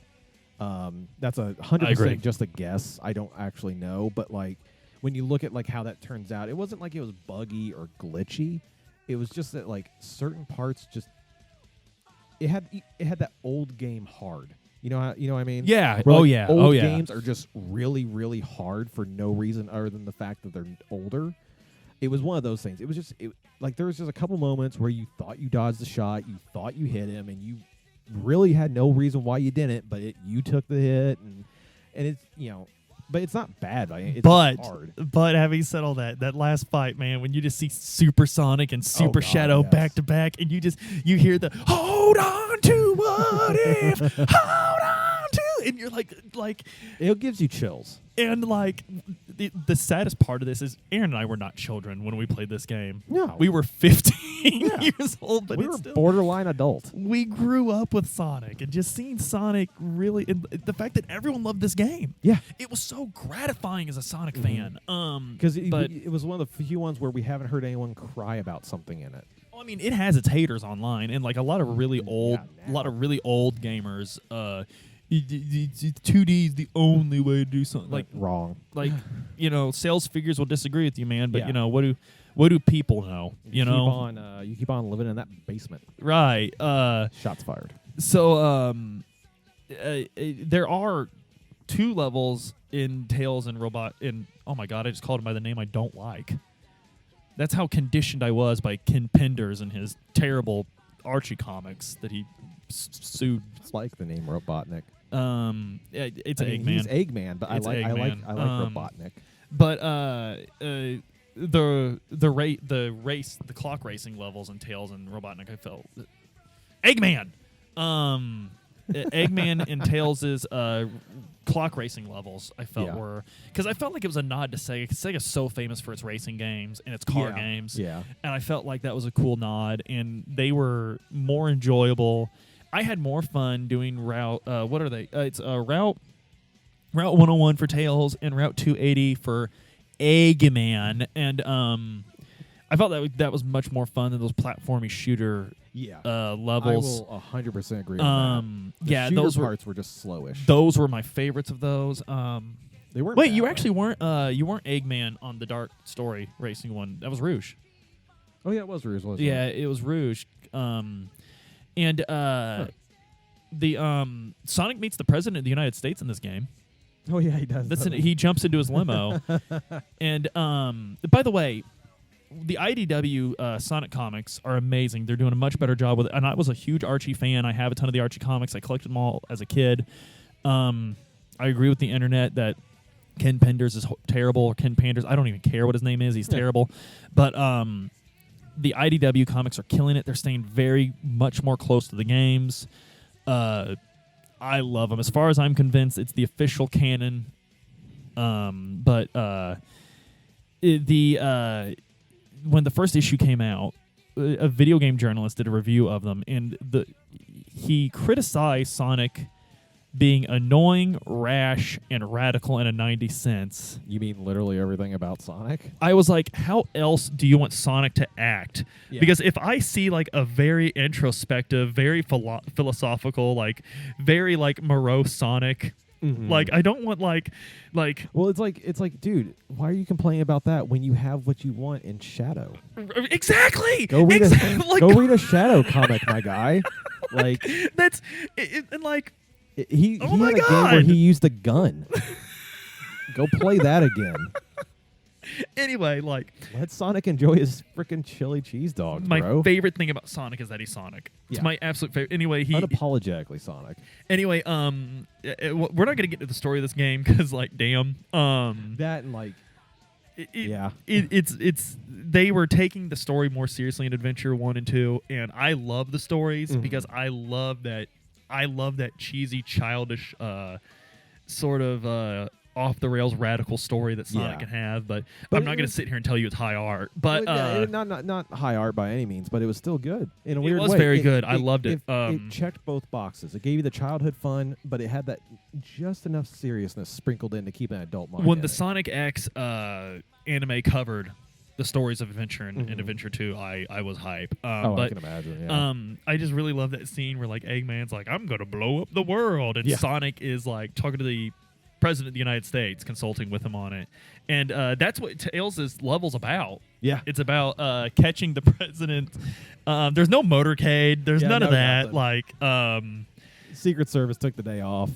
That's 100% just a guess. I don't actually know, but like when you look at like how that turns out, it wasn't like it was buggy or glitchy. It was just that like certain parts just it had that old game hard. You know what I mean? Yeah. Where, Oh like, yeah. Old Oh yeah. games are just really hard for no reason other than the fact that they're older. It was one of those things. It was just like there was just a couple moments where you thought you dodged the shot, you thought you hit him, and you really had no reason why you didn't, but you took the hit, and it's but it's not bad. It's But just hard. having said all that last fight, man, when you just see Supersonic and Super God, Shadow yes. back to back, and you hear the hold on to what if, hold on to, and you're like It gives you chills. and like the saddest part of this is Aaron and I were not children when we played this game. No. We were 15 Yeah. years old, but We it's were still borderline adult. we grew up with Sonic, and just seeing Sonic really, and the fact that everyone loved this game. Yeah. It was so gratifying as a Sonic fan. Because but it was one of the few ones where we haven't heard anyone cry about something in it. I mean, it has its haters online, and like a lot of really old, now. gamers. 2D is the only way to do something. Like wrong. Sales figures will disagree with you, man. But Yeah. what do people know? You know, You keep on living in that basement. right? Shots fired. So there are 2 levels in Tales and Robot. Oh my God, I just called him by the name I don't like. That's how conditioned I was by Ken Penders and his terrible Archie comics that he sued. It's like the name Robotnik. It's I mean, Eggman. He's Eggman, but It's I like Eggman. Robotnik. But the clock racing levels in Tales and Robotnik, I felt Eggman. Eggman and Tails' clock racing levels, I felt were, because I felt like it was a nod to Sega. 'Cause Sega's so famous for its racing games and its car games. Yeah. And I felt like that was a cool nod, and they were more enjoyable. I had more fun doing Route. What are they? It's Route 101 for Tails and Route 280 for Eggman, and I felt that was much more fun than those platformy shooter levels. I will 100% agree on that. The shooter those parts were just slowish. Those were my favorites of those. They weren't. Wait, bad, you though. actually weren't Eggman on the Dark Story racing one. That was Rouge. Oh yeah, it was Rouge. Wasn't Yeah, it? it was Rouge. The Sonic meets the president of the United States in this game. Oh yeah, he does. He jumps into his limo. And by the way, the IDW Sonic comics are amazing. They're doing a much better job with it. And I was a huge Archie fan. I have a ton of the Archie comics. I collected them all as a kid. I agree with the internet that Ken Penders is terrible. Or Ken Panders. I don't even care what his name is. He's terrible. But The IDW comics are killing it. They're staying very much more close to the games. I love them. As far as I'm convinced, it's the official canon. When the first issue came out, a video game journalist did a review of them, and he criticized Sonic being annoying, rash, and radical in a 90 cents. You mean literally everything about Sonic? I was like, how else do you want Sonic to act? Yeah. Because if I see like a very introspective, very philosophical, like very like morose Sonic, like I don't want like. Well, it's like, dude, why are you complaining about that when you have what you want in Shadow? Exactly. Go read a Shadow comic, my guy. Like that's and like. He oh had my a game God. where he used a gun. Go play that again. Anyway, like let Sonic enjoy his freaking chili cheese dogs, my bro. favorite thing about Sonic is that he's Sonic. It's Yeah. my absolute favorite. Anyway, unapologetically Sonic. Anyway, we're not gonna get into the story of this game because, like, damn, That and like, it's they were taking the story more seriously in Adventure 1 and 2, and I love the stories because I love that cheesy, childish, sort of off the rails radical story that Sonic can have. But I'm not going to sit here and tell you it's high art. But not high art by any means, but it was still good in a weird way. It was very good. I loved it. It checked both boxes. It gave you the childhood fun, but it had that just enough seriousness sprinkled in to keep an adult mind. When the Sonic X anime covered the stories of Adventure and Adventure 2, I was hype. I can imagine. Yeah. I just really love that scene where like Eggman's like, I'm gonna blow up the world, and Sonic is like talking to the President of the United States, consulting with him on it, and that's what Tails' level's about. Yeah, it's about catching the president. There's no motorcade. There's none of that. Nothing. Like, Secret Service took the day off.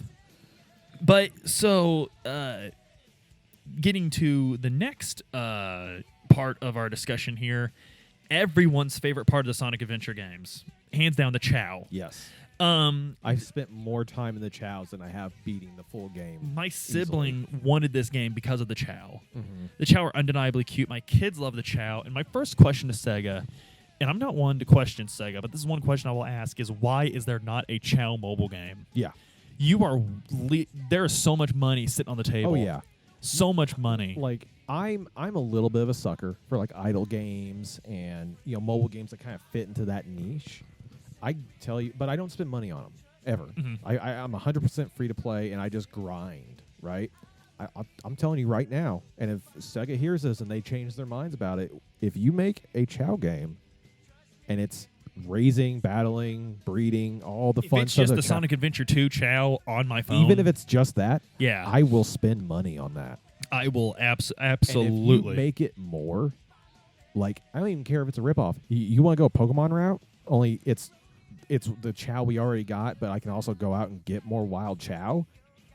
But so, getting to the next part of our discussion here, everyone's favorite part of the Sonic Adventure games, hands down, the Chow. Yes. I've spent more time in the Chows than I have beating the full game. My sibling wanted this game because of the Chow. Mm-hmm. The Chow are undeniably cute. My kids love the Chow. And my first question to Sega, and I'm not one to question Sega, but this is one question I will ask, is why is there not a Chow mobile game? Yeah. There is so much money sitting on the table. Oh, yeah. So much money. Like, I'm a little bit of a sucker for like idle games and mobile games that kind of fit into that niche. I tell you, but I don't spend money on them ever. Mm-hmm. I'm 100% free to play, and I just grind. Right? I'm telling you right now, and if Sega hears this and they change their minds about it, if you make a Chow game, and it's raising, battling, breeding, all the fun it's stuff. Just the Sonic Adventure 2 Chow on my phone. Even if it's just that, yeah, I will spend money on that. I will absolutely. And if you make it more, like, I don't even care if it's a ripoff. You want to go a Pokemon route? Only it's the Chow we already got, but I can also go out and get more wild Chow.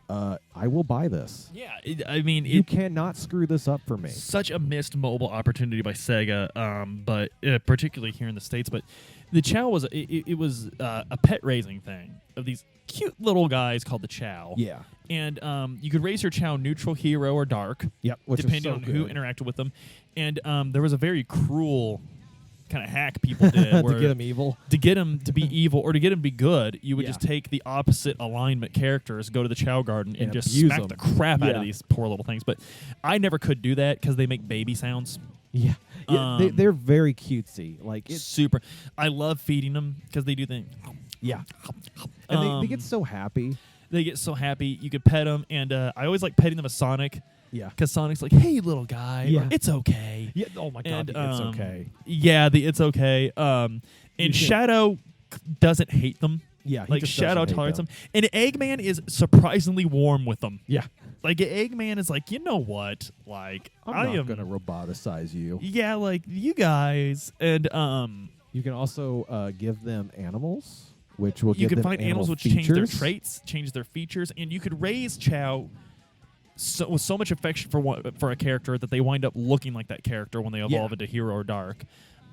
I will buy this. Yeah, you cannot screw this up for me. Such a missed mobile opportunity by Sega, but particularly here in the States. But the Chow was a pet raising thing of these cute little guys called the Chow. Yeah, and you could raise your Chow neutral, hero, or dark. Yep, depending on who interacted with them. And there was a very cruel kind of hack people did to get them evil, to get them to be evil, or to get them to be good. You would just take the opposite alignment characters, go to the Chow Garden, and just smack the crap out of these poor little things. But I never could do that because they make baby sounds. Yeah, they're very cutesy. Like, it's super. I love feeding them because they do things. Yeah, and they get so happy. They get so happy. You could pet them, and I always like petting them as Sonic. Yeah, because Sonic's like, "Hey, little guy, yeah, it's okay." Yeah, oh my God, it's okay. Yeah, it's okay. And Shadow doesn't hate them. Yeah, like Shadow tolerates them. And Eggman is surprisingly warm with them. Yeah, like Eggman is like, you know what? Like, I'm not gonna roboticize you. Yeah, like you guys, and you can also give them animals, which will you give can them find animals which change their traits, change their features, and you could raise Chow with so much affection for a character that they wind up looking like that character when they evolve into hero or dark.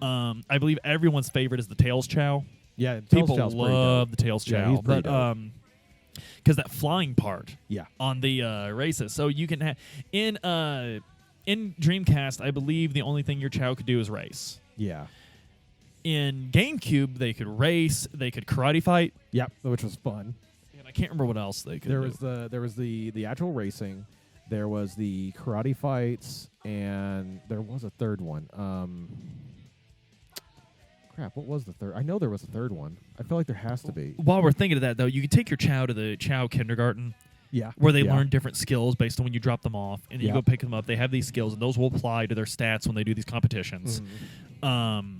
I believe everyone's favorite is the Tails Chow. Yeah, people love the Tails Chow, but because that flying part, on the races. So you can have in Dreamcast, I believe the only thing your Chow could do is race. Yeah. In GameCube, they could race, they could karate fight, Yep, which was fun. and I can't remember what else they could There do. was the actual racing, there was the karate fights, and there was a third one. Crap, what was the third? I know there was a third one. I feel like there has to be. While we're thinking of that, though, you could take your Chow to the Chow kindergarten, Yeah. where they yeah. learn different skills based on when you drop them off, and then you Yeah. go pick them up. They have these skills, and those will apply to their stats when they do these competitions. Mhm.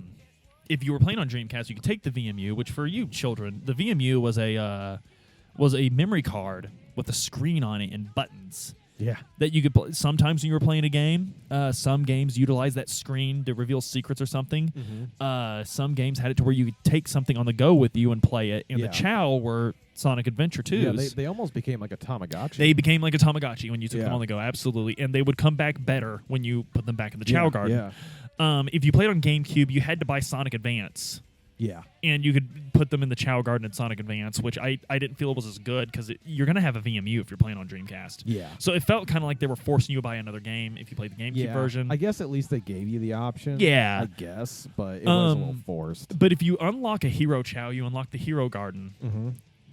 If you were playing on Dreamcast, you could take the VMU, which for you children, the VMU was a memory card with a screen on it and buttons Yeah. that you could play. Sometimes when you were playing a game, some games utilize that screen to reveal secrets or something. Some games had it to where you could take something on the go with you and play it. And Yeah. the Chow were Sonic Adventure 2s. Yeah, they almost became like a Tamagotchi. They became like a Tamagotchi when you took them Yeah. on the go, absolutely. And they would come back better when you put them back in the Chow Garden. Yeah. If you played on GameCube, you had to buy Sonic Advance. Yeah. And you could put them in the Chow Garden and Sonic Advance, which I didn't feel was as good because you're going to have a VMU if you're playing on Dreamcast. Yeah. So it felt kind of like they were forcing you to buy another game if you played the GameCube Yeah. version. I guess at least they gave you the option. Yeah. I guess, but it was a little forced. But if you unlock a Hero Chow, you unlock the Hero Garden. Mm-hmm.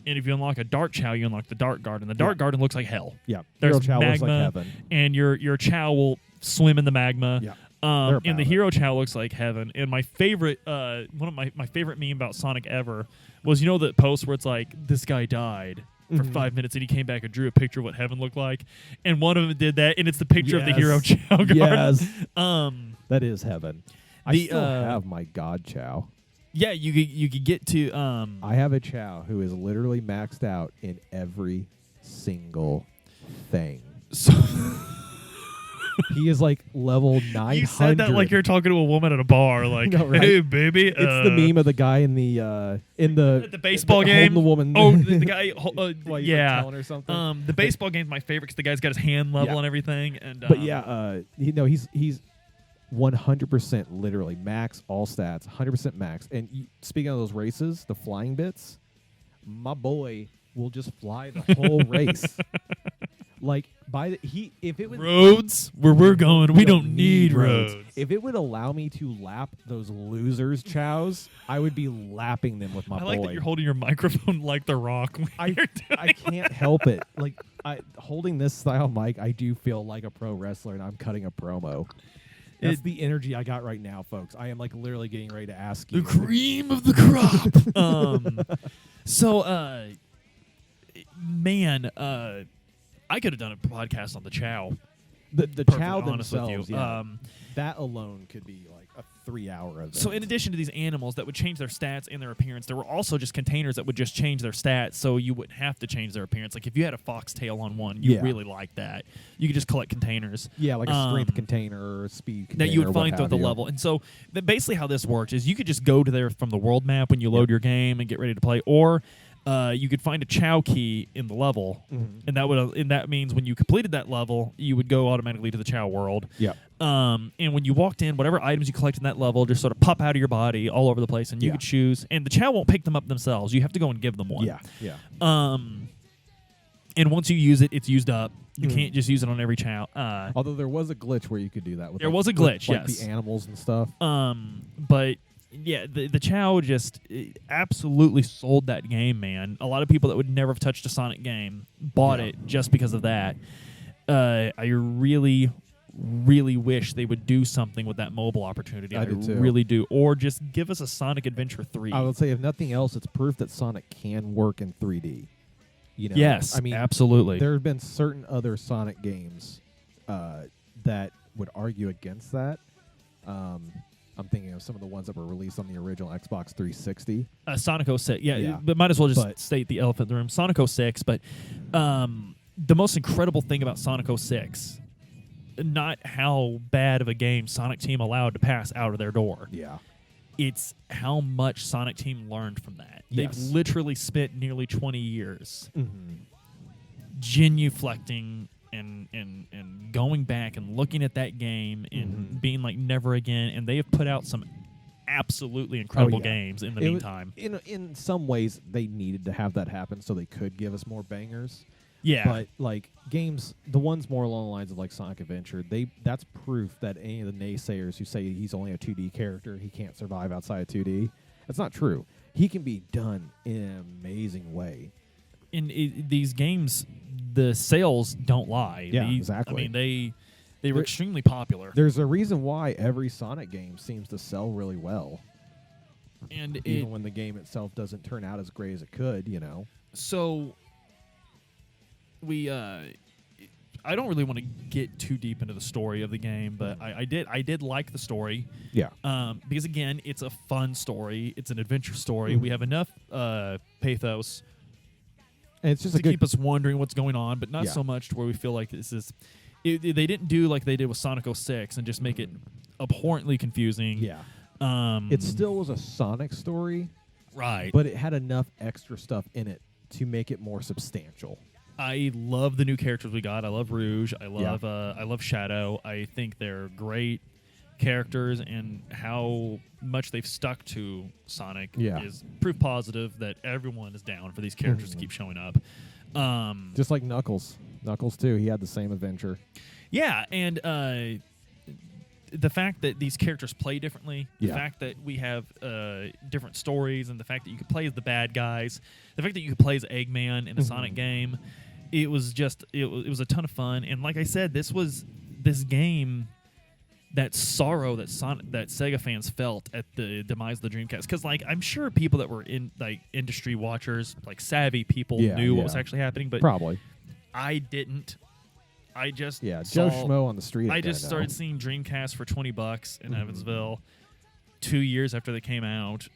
And if you unlock a Dark Chow, you unlock the Dark Garden. The Dark Garden looks like hell. Yeah. There's Hero Chow looks like magma, heaven. and your Chow will swim in the magma. Yeah. And the about Hero Chow looks like heaven. And my favorite, one of my favorite meme about Sonic ever was, that post where it's like, this guy died for 5 minutes and he came back and drew a picture of what heaven looked like. And one of them did that, and it's the picture of the Hero Yes. Chow Garden. Yes. Um, That is heaven. I The, still have my God Chow. yeah, you could get to I have a Chow who is literally maxed out in every single thing. so He is like level 900. you said that like you're talking to a woman at a bar, like, No, right? hey baby, It's the meme of the guy in the at the baseball game. holding the woman. Oh, the guy, while he's, like, yeah. telling her something. The baseball game's my favorite because the guy's got his hand level Yeah. and everything. And But yeah, he's 100% literally max all stats, 100% max. And speaking of those races, the flying bits, my boy will just fly the whole race. Like if it would roads where we're going, we don't need roads. If it would allow me to lap those losers chows, I would be lapping them with my I like boy. that you're holding your microphone like The Rock. When I you're doing I can't help it. Like holding this style mic, I do feel like a pro wrestler, and I'm cutting a promo. That's the energy I got right now, folks. I am like literally getting ready to ask you. the cream of the crop. Man, I could have done a podcast on the Chow. The Perfectly chow honest with themselves, you. yeah, that alone could be like a 3-hour event. So in addition to these animals that would change their stats and their appearance, there were also just containers that would just change their stats, so you wouldn't have to change their appearance. Like if you had a foxtail on one, you Yeah. really like that. You could just collect containers. yeah, like a strength container or a speed container That you would or find what throughout the have you. level. And so basically how this works is you could just go to there from the world map when you load your game and get ready to play, or you could find a Chow key in the level, and that means when you completed that level, you would go automatically to the Chow world. Yeah. And when you walked in, whatever items you collect in that level just sort of pop out of your body all over the place, and you Yeah. could choose. And the Chow won't pick them up themselves. You have to go and give them one. Yeah. And once you use it, it's used up. You can't just use it on every Chow. Although there was a glitch where you could do that with There was a glitch, with, like, yes. the animals and stuff. But yeah, the Chow just absolutely sold that game, man. A lot of people that would never have touched a Sonic game bought it just because of that. I really, really wish they would do something with that mobile opportunity. I do too. Really do. Or just give us a Sonic Adventure 3. I would say, if nothing else, it's proof that Sonic can work in 3D. You know? Yes, I mean, absolutely. there have been certain other Sonic games that would argue against that. I'm thinking of some of the ones that were released on the original Xbox 360. Sonic 06. Yeah. But might as well just But- state the elephant in the room. Sonic 06, but the most incredible thing about Sonic 06, not how bad of a game Sonic Team allowed to pass out of their door. Yeah. It's how much Sonic Team learned from that. Yes. They've literally spent nearly 20 years Mm-hmm. genuflecting and going back and looking at that game and being like never again. And they have put out some absolutely incredible yeah. games in the It wa- meantime. In some ways, they needed to have that happen so they could give us more bangers. Yeah. But like games, the ones more along the lines of like Sonic Adventure, that's proof that any of the naysayers who say he's only a 2D character, he can't survive outside of 2D, that's not true. He can be done in an amazing way. In these games, the sales don't lie. Yeah, exactly. I mean, they were extremely popular. There's a reason why every Sonic game seems to sell really well. And even when the game itself doesn't turn out as great as it could, you know. So I don't really want to get too deep into the story of the game, but I did like the story. Yeah. Because again, it's a fun story. It's an adventure story. We have enough pathos and it's just to keep us wondering what's going on, but not so much to where we feel like this is. They didn't do like they did with Sonic 06 and just make it abhorrently confusing. Yeah. It still was a Sonic story, right? But it had enough extra stuff in it to make it more substantial. I love the new characters we got. I love Rouge. I love Shadow. I think they're great characters, and how much they've stuck to Sonic is proof positive that everyone is down for these characters to keep showing up. Just like Knuckles. Knuckles too. He had the same adventure. Yeah, and the fact that these characters play differently, the fact that we have different stories, and the fact that you could play as the bad guys, the fact that you could play as Eggman in a Sonic game, it was a ton of fun. And like I said, this game, that sorrow that Sega fans felt at the demise of the Dreamcast, because like I'm sure people that were in like industry watchers, like savvy people, knew what was actually happening, but probably I didn't. I just Joe Schmo on the street. I just started seeing Dreamcast for $20 in Evansville 2 years after they came out.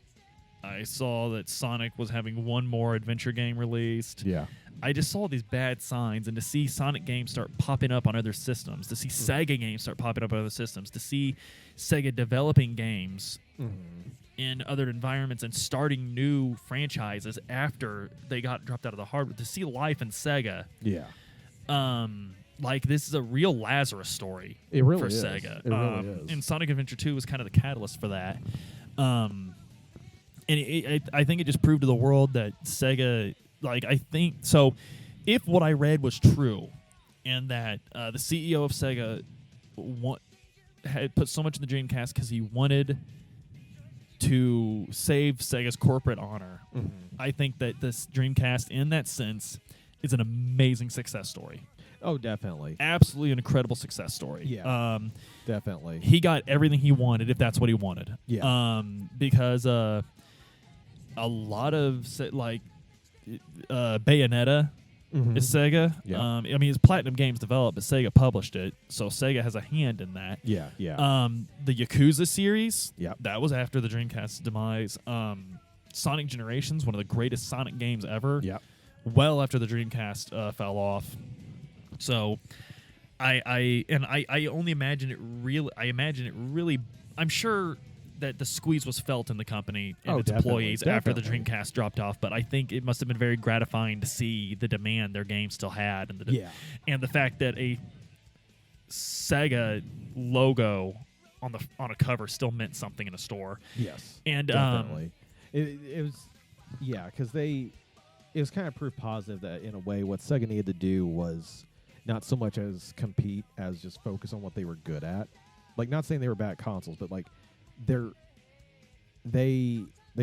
I saw that Sonic was having one more adventure game released. Yeah. I just saw these bad signs, and to see Sonic games start popping up on other systems, to see Sega games start popping up on other systems, to see Sega developing games in other environments and starting new franchises after they got dropped out of the hardware, to see life in Sega. Yeah. Like, this is a real Lazarus story for Sega. It really is. And Sonic Adventure 2 was kind of the catalyst for that. And I think it just proved to the world that Sega, like, I think, so if what I read was true, and that the CEO of Sega had put so much in the Dreamcast because he wanted to save Sega's corporate honor, I think that this Dreamcast, in that sense, is an amazing success story. Oh, definitely. Absolutely an incredible success story. Yeah, definitely. He got everything he wanted, if that's what he wanted. Yeah. Because a lot of, like, Bayonetta is Sega. Yeah. I mean, it's Platinum Games developed, but Sega published it, so Sega has a hand in that. Yeah. The Yakuza series, Yep. that was after the Dreamcast's demise. Sonic Generations, one of the greatest Sonic games ever. Yep. Well after the Dreamcast fell off. So, I only imagine it really. I imagine it really. I'm sure that the squeeze was felt in the company and its employees after the Dreamcast dropped off. But I think it must have been very gratifying to see the demand their game still had, and the fact that a Sega logo on a cover still meant something in a store. Yes, and definitely. It was, because it was kind of proof positive that in a way what Sega needed to do was not so much as compete as just focus on what they were good at. Like, not saying they were bad consoles, but like they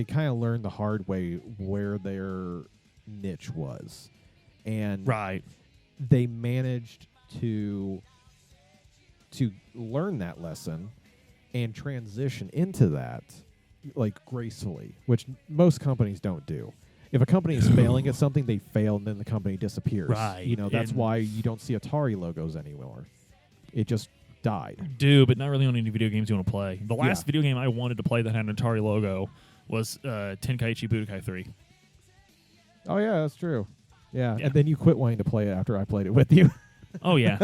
kind of learned the hard way where their niche was, and they managed to learn that lesson and transition into that like gracefully, which most companies don't do. If a company is failing at something, they fail, and then the company disappears. Right. You know, that's why you don't see Atari logos anymore. It just died. But not really on any video games you want to play. The last video game I wanted to play that had an Atari logo was Tenkaichi Budokai 3. Oh, yeah, that's true. Yeah, and then you quit wanting to play it after I played it with you. Oh, yeah,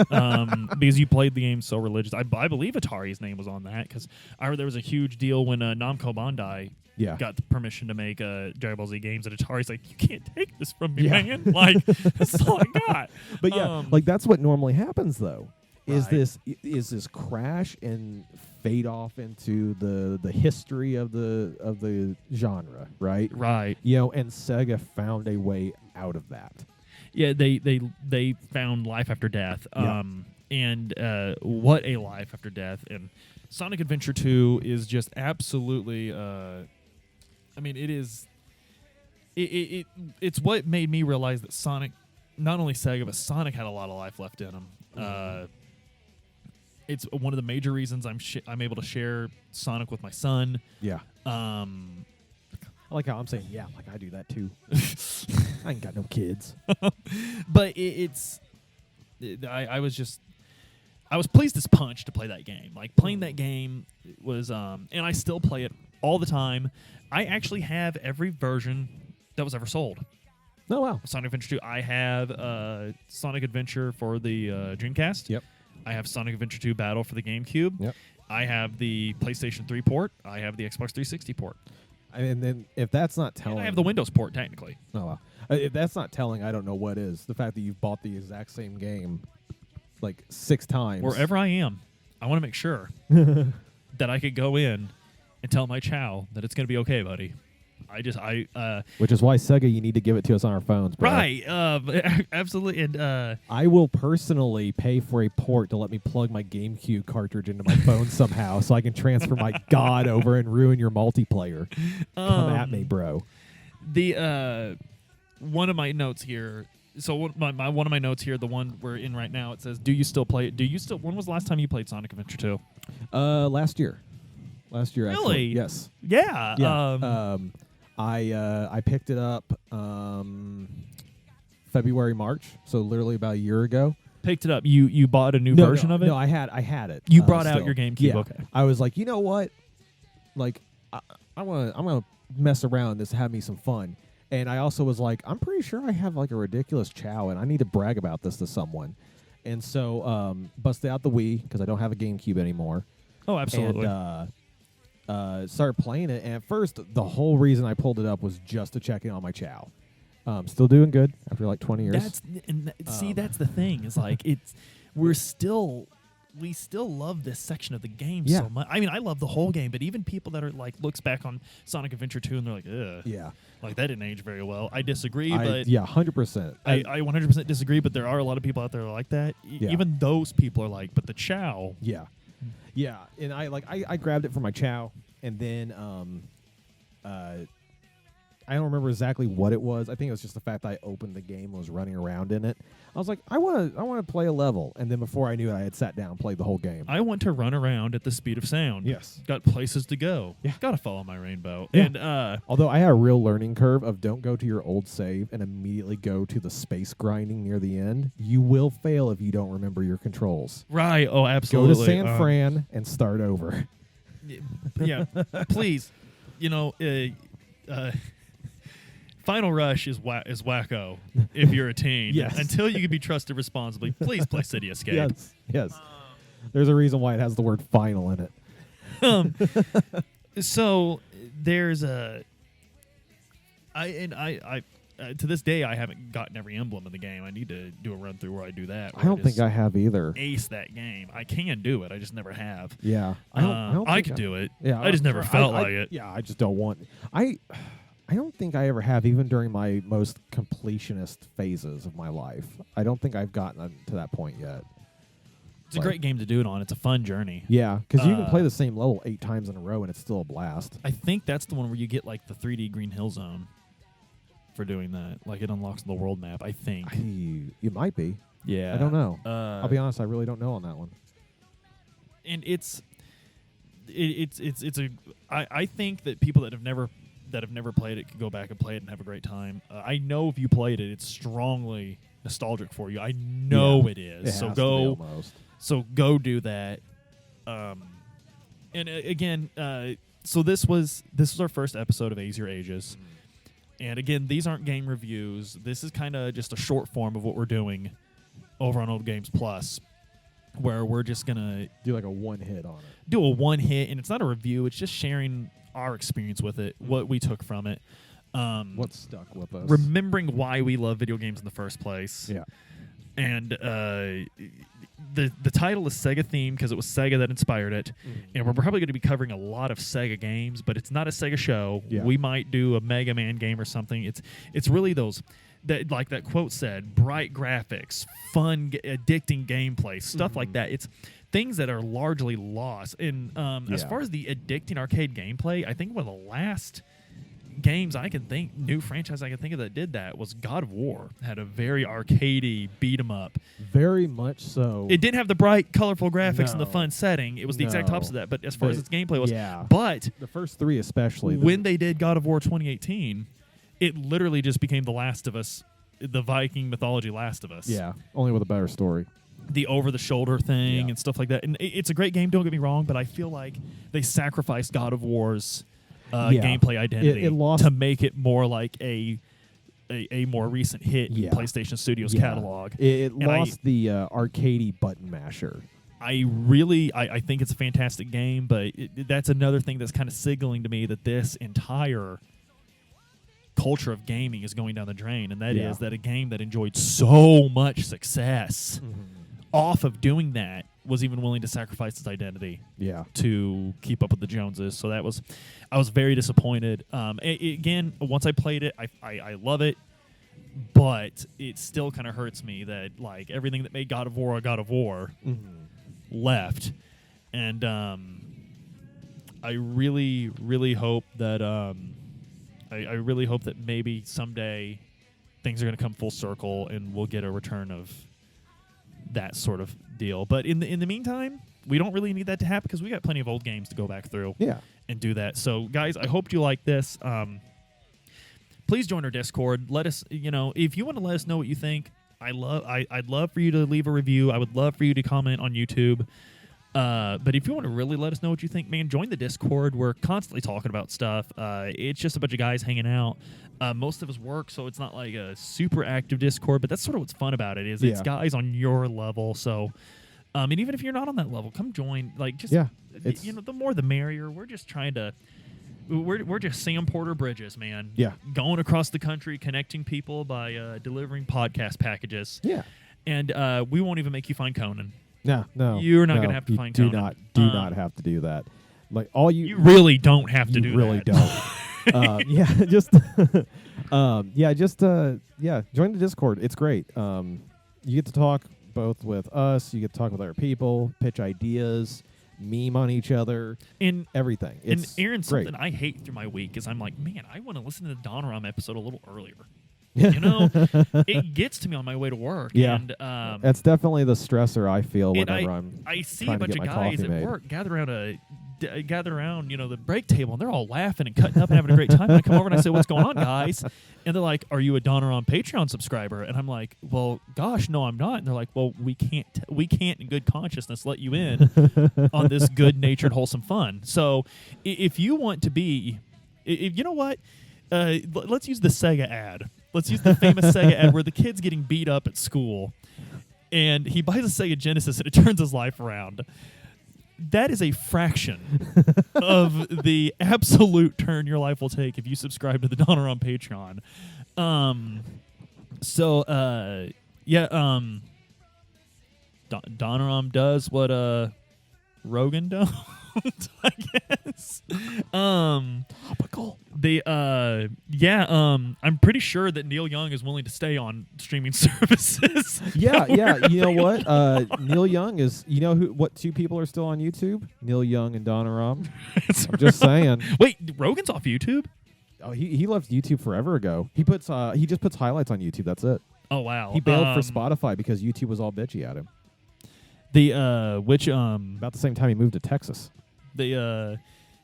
because you played the game so religious. I believe Atari's name was on that, because I heard there was a huge deal when Namco Bandai got the permission to make Dragon Ball Z games, and Atari's like, you can't take this from me, man. Like, that's all I got. But like, that's what normally happens, though. Is this crash and fade off into the history of the genre, right? Right. You know, and Sega found a way out of that. Yeah, they found life after death. Yeah. And what a life after death. And Sonic Adventure 2 is just absolutely I mean, it is it's what made me realize that Sonic, not only Sega, but Sonic had a lot of life left in him. It's one of the major reasons I'm able to share Sonic with my son. Yeah. I like how I'm saying, yeah, like I do that too. I ain't got no kids. But I was pleased as punch to play that game. Like, playing that game was, and I still play it all the time. I actually have every version that was ever sold. Oh, wow. Sonic Adventure 2. I have Sonic Adventure for the Dreamcast. Yep. I have Sonic Adventure 2 Battle for the GameCube. Yep. I have the PlayStation 3 port. I have the Xbox 360 port. And then if that's not telling... And I have the Windows port, technically. Oh, wow. If that's not telling, I don't know what is. The fact that you've bought the exact same game like 6 times. Wherever I am, I want to make sure that I could go in and tell my chow that it's going to be okay, buddy. Which is why Sega, you need to give it to us on our phones, bro. Right. Absolutely. And I will personally pay for a port to let me plug my GameCube cartridge into my phone somehow so I can transfer my God over and ruin your multiplayer. Come at me, bro. The one of my notes here. So one of my notes here, the one we're in right now, it says, "Do you still play it? When was the last time you played Sonic Adventure 2?" Last year. Last year, really? actually. Yes. Yeah. Yeah. I picked it up February, March, so literally about a year ago. Picked it up. You bought a new version of it? No, I had it. You brought out still. your GameCube. Yeah. Okay. I was like, you know what? Like, I'm gonna mess around this, have me some fun. And I also was like, I'm pretty sure I have like a ridiculous chow, and I need to brag about this to someone. And so busted out the Wii because I don't have a GameCube anymore. Oh, absolutely. And started playing it. And at first, the whole reason I pulled it up was just to check in on my chow. Still doing good after like 20 years. That's the thing. Is like we still love this section of the game so much. I mean, I love the whole game, but even people that are like looks back on Sonic Adventure 2 and they're like, ugh. Yeah. Like, that didn't age very well. I disagree, but... Yeah, 100%. I 100% disagree, but there are a lot of people out there like that. Even those people are like, but the chow... Yeah. Yeah, and I grabbed it for my chow, and then I don't remember exactly what it was. I think it was just the fact that I opened the game and was running around in it. I was like, I want to play a level, and then before I knew it, I had sat down and played the whole game. I want to run around at the speed of sound. Yes. Got places to go. Yeah. Got to follow my rainbow. Yeah. And although I had a real learning curve of don't go to your old save and immediately go to the space grinding near the end. You will fail if you don't remember your controls. Right. Oh, absolutely. Go to San Fran and start over. Yeah. Please. Final Rush is wacko if you're a teen. Yes. Until you can be trusted responsibly, please play City Escape. Yes. There's a reason why it has the word final in it. So there's to this day I haven't gotten every emblem in the game. I need to do a run through where I do that. I don't think I have either. Ace that game. I can do it. I just never have. Yeah. I could do it. Yeah. I just never felt like it. Yeah. I just don't want. I don't think I ever have, even during my most completionist phases of my life. I don't think I've gotten to that point yet. It's a great game to do it on. It's a fun journey. Yeah, because you can play the same level 8 times in a row and it's still a blast. I think that's the one where you get like the 3D Green Hill Zone for doing that. Like, it unlocks the world map, I think. It might be. Yeah. I don't know. I'll be honest, I really don't know on that one. And I think that people that have never played it could go back and play it and have a great time. I know if you played it, it's strongly nostalgic for you. I know it is. So go do that. And again, so this was our first episode of Azure Ages. And again, these aren't game reviews. This is kind of just a short form of what we're doing over on Old Games Plus, where we're just gonna do like a one hit on it. Do a one hit, and it's not a review. It's just sharing our experience with it, what we took from it, what stuck with us, remembering why we love video games in the first place. Yeah, and the title is Sega themed because it was Sega that inspired it, and we're probably going to be covering a lot of Sega games, but it's not a Sega show. Yeah. We might do a Mega Man game or something. It's really those that, like that quote said, bright graphics, fun, addicting gameplay, stuff like that. It's things that are largely lost. And as far as the addicting arcade gameplay, I think one of the last games I can think, new franchise I can think of that did that was God of War. Had a very arcadey beat 'em up. Very much so. It didn't have the bright, colorful graphics and the fun setting. It was the exact opposite of that. But as far as its gameplay was, but the first three especially. When they did God of War 2018, it literally just became The Last of Us, the Viking mythology Last of Us. Yeah, only with a better story. The over-the-shoulder thing and stuff like that. And it's a great game, don't get me wrong, but I feel like they sacrificed God of War's gameplay identity to make it more like a more recent hit in PlayStation Studios catalog. It lost the arcadey button masher. I think it's a fantastic game, but that's another thing that's kind of signaling to me that this entire culture of gaming is going down the drain, and that is that a game that enjoyed so much success off of doing that was even willing to sacrifice its identity to keep up with the Joneses. So I was very disappointed. Again, once I played it, I love it, but it still kind of hurts me that like everything that made God of War a God of War left. And I really, really hope that I really hope that maybe someday things are going to come full circle and we'll get a return of that sort of deal. But in the meantime, we don't really need that to happen because we got plenty of old games to go back through and do that. So, guys, I hope you like this. Please join our Discord. Let us, if you want to let us know what you think, I'd love for you to leave a review. I would love for you to comment on YouTube. But if you want to really let us know what you think, man, join the Discord. We're constantly talking about stuff. It's just a bunch of guys hanging out. Most of us work, so it's not like a super active Discord, but that's sort of what's fun about it is it's guys on your level. So, and even if you're not on that level, come join. Like, just the more the merrier. We're just trying to. We're just Sam Porter Bridges, man. Yeah, going across the country, connecting people by delivering podcast packages. Yeah, and we won't even make you find Conan. No, you're not going to have to find Conan. Do not have to do that. Like you really don't have to do that. You really don't. Join the Discord. It's great. You get to talk both with us. You get to talk with other people, pitch ideas, meme on each other, and everything. It's and Aaron, great. Something I hate through my week is I'm like, man, I want to listen to the Donoram episode a little earlier. It gets to me on my way to work. Yeah, and that's definitely the stressor I feel whenever I see a bunch of guys at work gather around, the break table, and they're all laughing and cutting up and having a great time. And I come over and I say, "What's going on, guys?" And they're like, "Are you a Donoram Patreon subscriber?" And I'm like, "Well, gosh, no, I'm not." And they're like, "Well, we can't in good consciousness let you in on this good-natured, wholesome fun. So, if you want to be, you know what? Let's use the Sega ad." Let's use the famous Sega ad where the kid's getting beat up at school, and he buys a Sega Genesis and it turns his life around. That is a fraction of the absolute turn your life will take if you subscribe to the Donoram Patreon. Donoram does what Rogan don't, I guess. Topical. I'm pretty sure that Neil Young is willing to stay on streaming services. Yeah. You know what? Neil Young is. You know what two people are still on YouTube? Neil Young and Donoram. I'm just saying. Wait, Rogan's off YouTube? Oh, he left YouTube forever ago. He just puts highlights on YouTube. That's it. Oh wow. He bailed for Spotify because YouTube was all bitchy at him. About the same time he moved to Texas.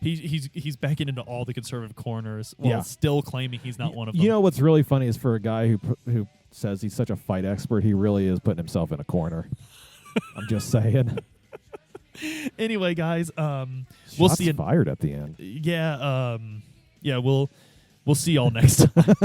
He's backing into all the conservative corners while still claiming he's not one of them. You know what's really funny is for a guy who says he's such a fight expert, he really is putting himself in a corner. I'm just saying. Anyway, guys, we'll see you fired at the end. We'll see y'all next time.